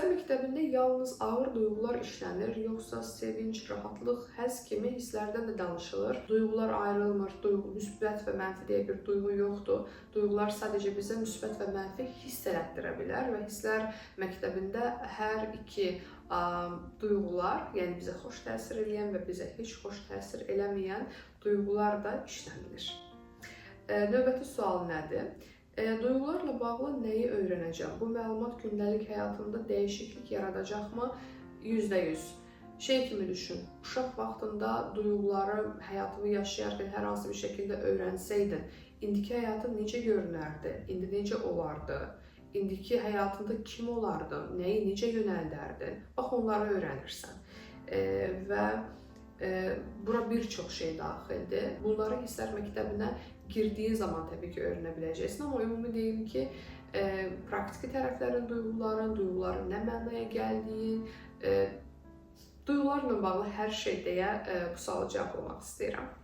Hisslər məktəbində yalnız ağır duyğular işlənir, yoxsa sevinç, rahatlıq, həzz kimi hisslərdən də danışılır? Duyğular ayrılmır, müsbət və mənfi deyə bir duyğu yoxdur. Duyğular sadəcə bizə müsbət və mənfi hiss elətdirə bilər və hisslər məktəbində hər iki duyğular, yəni bizə xoş təsir edən və bizə heç xoş təsir eləməyən duyğular da işlənilir. Növbəti sual nədir? Duyğularla bağlı nəyi öyrənəcəm? Bu məlumat gündəlik həyatımda dəyişiklik yaradacaqmı? %100. Şey kimi düşün, uşaq vaxtında duyğuları həyatını yaşayarkən hər hansı bir şəkildə öyrənsəydin, indiki həyatın necə görünərdi? İndi necə olardı? İndiki həyatında kim olardın? Nəyi necə yönəldərdin? Bax, onları öyrənirsən. Bura bir çox şey daxildir. Bunları hisslər məktəbinə girdiyin zaman təbii ki, öyrənə biləcəksin. Amma ümumi deyim ki, praktiki tərəflərin duyğuların nə mənaya gəldiyin, duyğularla bağlı hər şey deyə bu sualı cavablamaq istəyirəm.